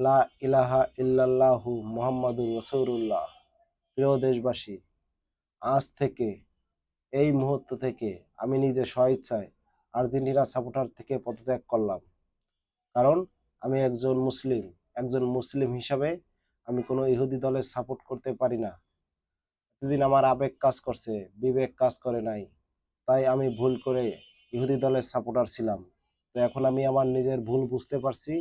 লা ইলাহা ইল্লাল্লাহু মুহাম্মাদুর রাসূলুল্লাহ। প্রিয় দেশবাসী, আজ থেকে এই মুহূর্ত থেকে আমি নিজে স্বইচ্ছায় আর্জেন্টিনা সাপোর্টার থেকে পদত্যাগ করলাম। কারণ আমি একজন মুসলিম হিসাবে আমি কোনো ইহুদি দলের সাপোর্ট করতে পারি না। এতদিন আমার আবেগ কাজ করছে, বিবেক কাজ করে নাই। তাই আমি ভুল করে ইহুদি দলের সাপোর্টার ছিলাম। তো এখন আমি আমার নিজের ভুল বুঝতে পারছি।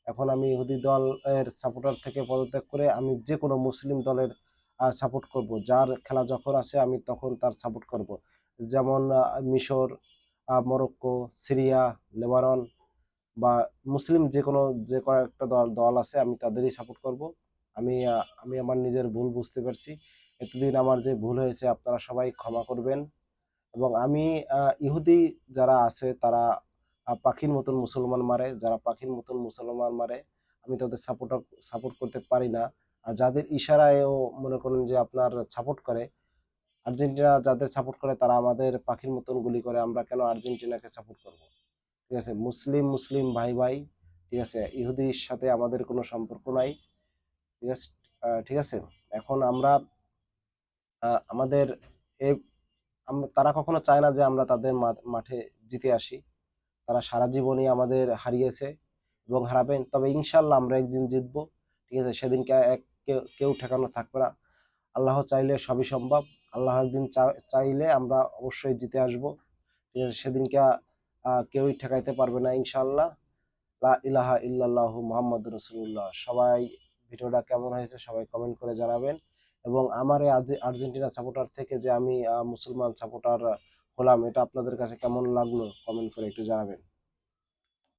এখন আমি ইহুদি দলের সাপোর্টার থেকে পদত্যাগ করে আমি যেকোনো মুসলিম দলের সাপোর্ট করব। যার খেলা যখন আসে আমি তখন তার সাপোর্ট করব। যেমন মিশর, মরক্কো, সিরিয়া, লেবানন বা মুসলিম যেকোনো যে কয়েকটা দল আছে আমি তাদেরই সাপোর্ট করব। আমি আমার নিজের ভুল বুঝতে পারছি। এতদিন আমার যে ভুল হয়েছে আপনারা সবাই ক্ষমা করবেন। এবং আমি ইহুদি যারা আছে তারা পাখির মতন মুসলমান মারে, যারা পাখির মতন মুসলমান মারে আমি তাদের সাপোর্ট করতে পারি না। আর যাদের ইশারায়ও মনে করেন যে আপনার সাপোর্ট করে, আর্জেন্টিনা যাদের সাপোর্ট করে তারা আমাদের পাখির মতন গুলি করে, আমরা কেন আর্জেন্টিনাকে সাপোর্ট করব? ঠিক আছে, মুসলিম মুসলিম ভাই ভাই, ঠিক আছে, ইহুদির সাথে আমাদের কোনো সম্পর্ক নাই। ঠিক আছে, ঠিক আছে। এখন আমরা আমাদের এ তারা কখনো চায় না যে আমরা তাদের মাঠে জিতে আসি। তারা সারা জীবনই আমাদের হারিয়েছে এবং হারাবেন। তবে ইনশাল্লাহ আমরা একদিন জিতবো। ঠিক আছে, সেদিনকে কেউ ঠেকানো থাকবে না। আল্লাহ চাইলে সবই সম্ভব। আল্লাহ একদিন চাইলে আমরা অবশ্যই জিতে আসবো। ঠিক আছে, সেদিনকে কেউই ঠেকাইতে পারবে না ইনশাল্লাহ। লা ইলাহা ইল্লাল্লাহু মুহাম্মাদুর রাসূলুল্লাহ। সবাই ভিডিওটা কেমন হয়েছে সবাই কমেন্ট করে জানাবেন। এবং আমার এই আর্জেন্টিনা সাপোর্টার থেকে যে আমি মুসলমান সাপোর্টার হলাম, এটা আপনাদের কাছে কেমন লাগলো কমেন্ট করে একটু জানাবেন।